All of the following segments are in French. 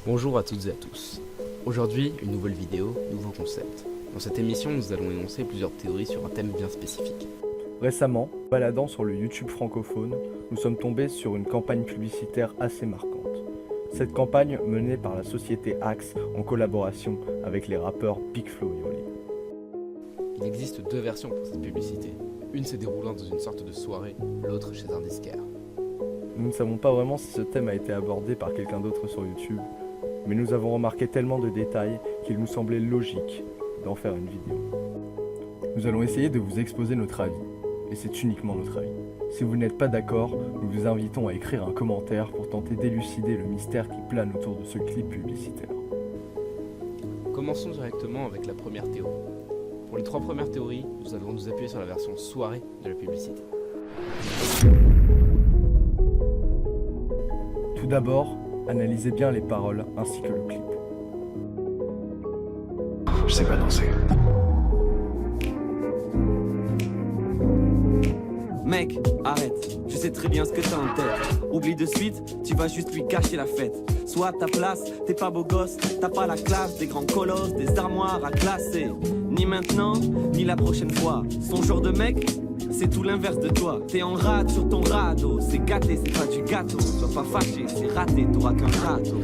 Bonjour à toutes et à tous. Aujourd'hui, une nouvelle vidéo, nouveau concept. Dans cette émission, nous allons énoncer plusieurs théories sur un thème bien spécifique. Récemment, baladant sur le YouTube francophone, nous sommes tombés sur une campagne publicitaire assez marquante. Cette campagne menée par la société Axe en collaboration avec les rappeurs Big Flo et Oli. Il existe deux versions pour cette publicité. Une se déroulant dans une sorte de soirée, l'autre chez un disquaire. Nous ne savons pas vraiment si ce thème a été abordé par quelqu'un d'autre sur YouTube, mais nous avons remarqué tellement de détails qu'il nous semblait logique d'en faire une vidéo. Nous allons essayer de vous exposer notre avis, et c'est uniquement notre avis. Si vous n'êtes pas d'accord, nous vous invitons à écrire un commentaire pour tenter d'élucider le mystère qui plane autour de ce clip publicitaire. Commençons directement avec la première théorie. Pour les trois premières théories, nous allons nous appuyer sur la version soirée de la publicité. Tout d'abord, analysez bien les paroles ainsi que le clip. Je sais pas danser. Mec, arrête, je sais très bien ce que t'as en tête. Oublie de suite, tu vas juste lui gâcher la fête. Sois à ta place, t'es pas beau gosse, t'as pas la classe des grands colosses, des armoires à classer. Ni maintenant, ni la prochaine fois. Son genre de mec, c'est tout l'inverse de toi. T'es en rade sur ton radeau, c'est gâté, c'est pas du gâteau. Sois pas fâché, c'est raté, t'auras qu'un râteau.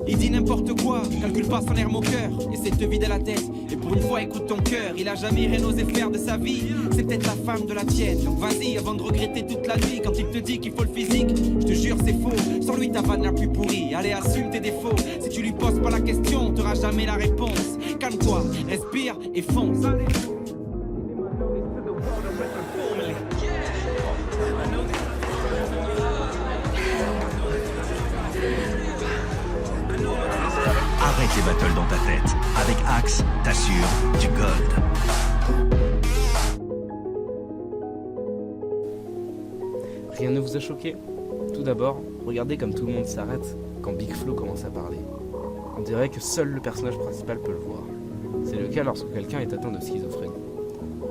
Il dit n'importe quoi, calcule pas son air moqueur, essaie de te vider la tête, et pour une fois écoute ton cœur. Il a jamais rien osé faire de sa vie, c'est peut-être la femme de la tienne. Donc vas-y avant de regretter toute la nuit, quand il te dit qu'il faut le physique, je te jure c'est faux, sans lui ta vanne la plus pourrie. Allez assume tes défauts, si tu lui poses pas la question, t'auras jamais la réponse. Calme-toi, respire et fonce. Arrête les battles dans ta tête. Avec Axe, t'assures du gold. Rien ne vous a choqué? Tout d'abord, regardez comme tout le monde s'arrête quand Big Flo commence à parler. On dirait que seul le personnage principal peut le voir. C'est le cas lorsque quelqu'un est atteint de schizophrénie.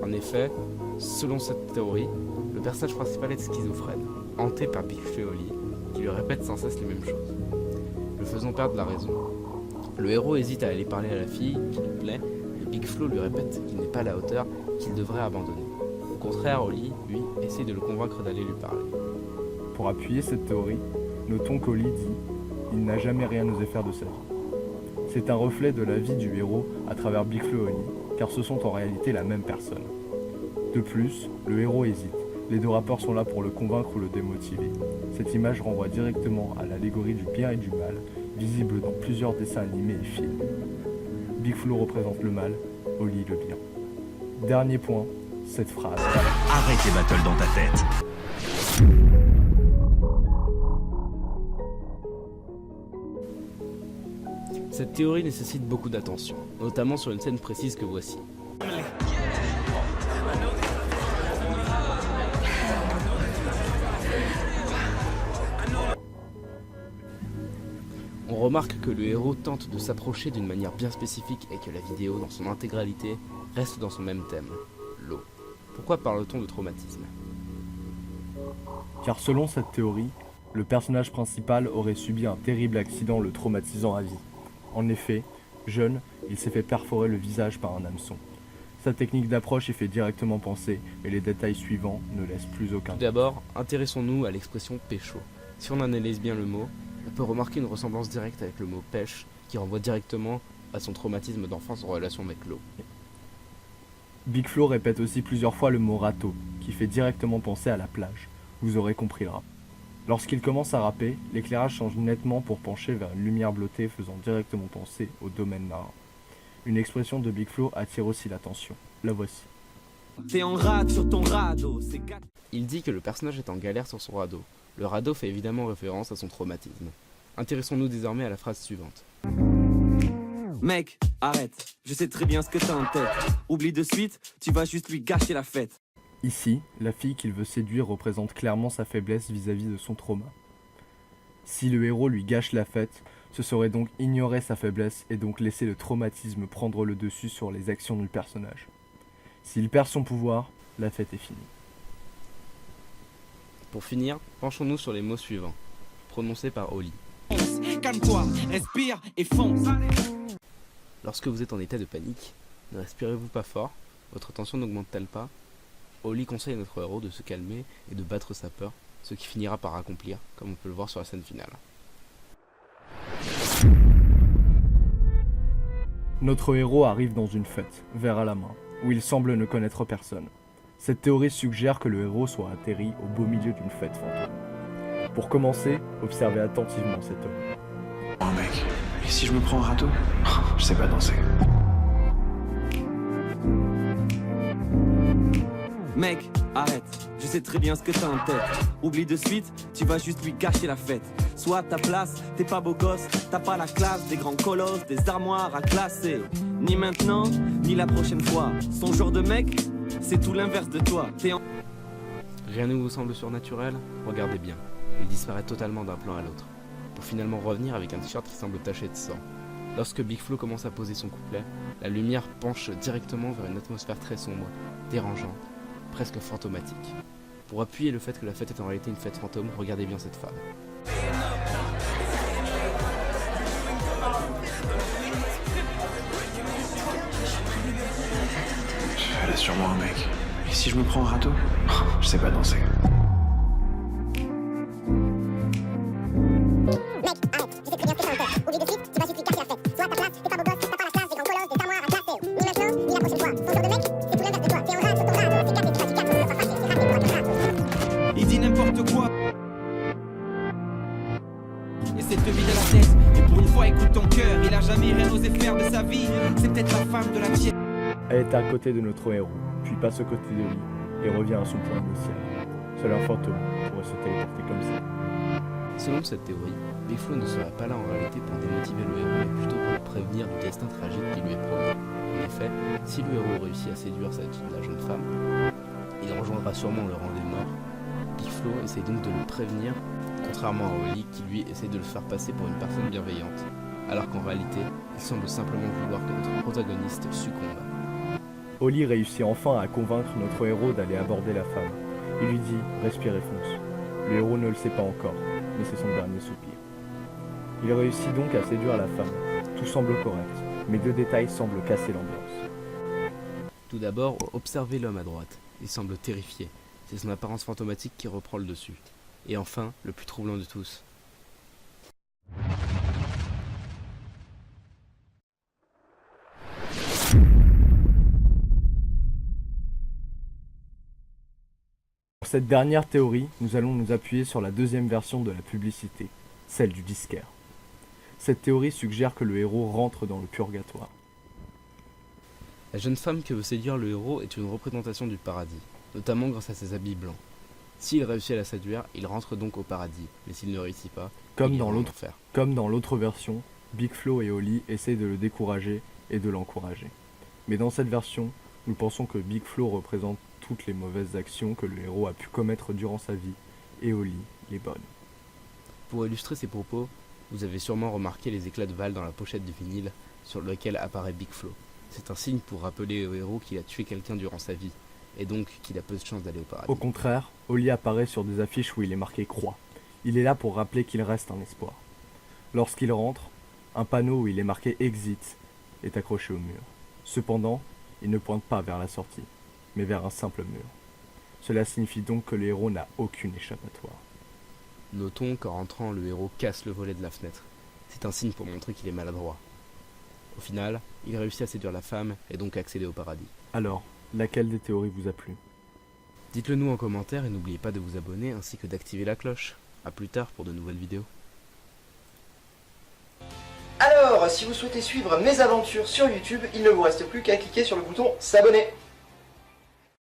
En effet, selon cette théorie, le personnage principal est schizophrène, hanté par Big Flo et Oli, qui lui répètent sans cesse les mêmes choses, le faisant perdre la raison. Le héros hésite à aller parler à la fille qui lui plaît, et Big Flo lui répète qu'il n'est pas à la hauteur, qu'il devrait abandonner. Au contraire, Oli, lui, essaie de le convaincre d'aller lui parler. Pour appuyer cette théorie, notons qu'Oli dit « Il n'a jamais rien osé faire de sa vie ». C'est un reflet de la vie du héros à travers Big Flo et Oli, car ce sont en réalité la même personne. De plus, le héros hésite. Les deux rappeurs sont là pour le convaincre ou le démotiver. Cette image renvoie directement à l'allégorie du bien et du mal, visible dans plusieurs dessins animés et films. Big Flo représente le mal, Oli le bien. Dernier point, cette phrase. Arrête les battles dans ta tête. Cette théorie nécessite beaucoup d'attention, notamment sur une scène précise que voici. On remarque que le héros tente de s'approcher d'une manière bien spécifique et que la vidéo, dans son intégralité, reste dans son même thème, l'eau. Pourquoi parle-t-on de traumatisme? Car selon cette théorie, le personnage principal aurait subi un terrible accident le traumatisant à vie. En effet, jeune, il s'est fait perforer le visage par un hameçon. Sa technique d'approche y fait directement penser, mais les détails suivants ne laissent plus aucun Tout doute. d'abord, intéressons-nous à l'expression pécho. Si on analyse bien le mot, on peut remarquer une ressemblance directe avec le mot pêche, qui renvoie directement à son traumatisme d'enfance en relation avec l'eau. Big Flo répète aussi plusieurs fois le mot râteau, qui fait directement penser à la plage. Vous aurez compris le rap. Lorsqu'il commence à rapper, l'éclairage change nettement pour pencher vers une lumière bleutée faisant directement penser au domaine marin. Une expression de Big Flo attire aussi l'attention. La voici. T'es en rade sur ton radeau, c'est gâté. Il dit que le personnage est en galère sur son radeau. Le radeau fait évidemment référence à son traumatisme. Intéressons-nous désormais à la phrase suivante. Mec, arrête, je sais très bien ce que t'as en tête. Oublie de suite, tu vas juste lui gâcher la fête. Ici, la fille qu'il veut séduire représente clairement sa faiblesse vis-à-vis de son trauma. Si le héros lui gâche la fête, ce serait donc ignorer sa faiblesse et donc laisser le traumatisme prendre le dessus sur les actions du personnage. S'il perd son pouvoir, la fête est finie. Pour finir, penchons-nous sur les mots suivants, prononcés par Oli. calme-toi, respire et fonce. Lorsque vous êtes en état de panique, ne respirez-vous pas fort? Votre tension n'augmente-t-elle pas? Oli conseille à notre héros de se calmer et de battre sa peur, ce qui finira par accomplir, comme on peut le voir sur la scène finale. Notre héros arrive dans une fête, verre à la main, où il semble ne connaître personne. Cette théorie suggère que le héros soit atterri au beau milieu d'une fête fantôme. Pour commencer, observez attentivement cet homme. Oh mec, et si je me prends un râteau? Je sais pas danser. Mec, arrête, je sais très bien ce que t'as en tête. Oublie de suite, tu vas juste lui gâcher la fête. Soit à ta place, t'es pas beau gosse, t'as pas la classe des grands colosses, des armoires à classer. Ni maintenant, ni la prochaine fois. Son genre de mec, c'est tout l'inverse de toi. T'es en... Rien ne vous semble surnaturel? Regardez bien, il disparaît totalement d'un plan à l'autre, pour finalement revenir avec un t-shirt qui semble taché de sang. Lorsque Big Flo commence à poser son couplet, la lumière penche directement vers une atmosphère très sombre, dérangeante, presque fantomatique. Pour appuyer le fait que la fête est en réalité une fête fantôme, regardez bien cette femme. Elle est sûrement un mec. Et si je me prends un râteau? Je sais pas danser. Il dit n'importe quoi essaie de te vider la tête. Et pour une fois écoute ton cœur. Il a jamais rien osé faire de sa vie. C'est peut-être la femme de la tienne. Elle est à côté de notre héros, puis passe aux côtés de lui, et revient à son point initial. Seul un fantôme pourrait se téléporter comme ça. Selon cette théorie, Big Flo ne serait pas là en réalité pour démotiver le héros, mais plutôt pour le prévenir du destin tragique qui lui est promis. En effet, si le héros réussit à séduire la jeune femme, il rejoindra sûrement le rang des morts. Big Flo essaie donc de le prévenir, contrairement à Oli qui lui essaie de le faire passer pour une personne bienveillante, alors qu'en réalité, il semble simplement vouloir que notre protagoniste succombe. Oli réussit enfin à convaincre notre héros d'aller aborder la femme. Il lui dit « respire et fonce ». Le héros ne le sait pas encore, mais c'est son dernier soupir. Il réussit donc à séduire la femme. Tout semble correct, mais deux détails semblent casser l'ambiance. Tout d'abord, observez l'homme à droite. Il semble terrifié. C'est son apparence fantomatique qui reprend le dessus. Et enfin, le plus troublant de tous. Pour cette dernière théorie, nous allons nous appuyer sur la deuxième version de la publicité, celle du disquaire. Cette théorie suggère que le héros rentre dans le purgatoire. La jeune femme que veut séduire le héros est une représentation du paradis, notamment grâce à ses habits blancs. S'il réussit à la séduire, il rentre donc au paradis, mais s'il ne réussit pas, Comme il dans ira en l'autre enfer. Comme dans l'autre version, Big Flo et Oli essayent de le décourager et de l'encourager. Mais dans cette version, nous pensons que Big Flo représente toutes les mauvaises actions que le héros a pu commettre durant sa vie, et Oli les bonnes. Pour illustrer ces propos, vous avez sûrement remarqué les éclats de balles dans la pochette du vinyle sur lequel apparaît Big Flo. C'est un signe pour rappeler au héros qu'il a tué quelqu'un durant sa vie, et donc qu'il a peu de chance d'aller au paradis. Au contraire, Oli apparaît sur des affiches où il est marqué croix. Il est là pour rappeler qu'il reste un espoir. Lorsqu'il rentre, un panneau où il est marqué exit est accroché au mur. Cependant, il ne pointe pas vers la sortie, mais vers un simple mur. Cela signifie donc que le héros n'a aucune échappatoire. Notons qu'en rentrant, le héros casse le volet de la fenêtre. C'est un signe pour montrer qu'il est maladroit. Au final, il réussit à séduire la femme et donc à accéder au paradis. Alors, laquelle des théories vous a plu? Dites-le nous en commentaire et n'oubliez pas de vous abonner ainsi que d'activer la cloche. A plus tard pour de nouvelles vidéos. Alors, si vous souhaitez suivre mes aventures sur YouTube, il ne vous reste plus qu'à cliquer sur le bouton s'abonner.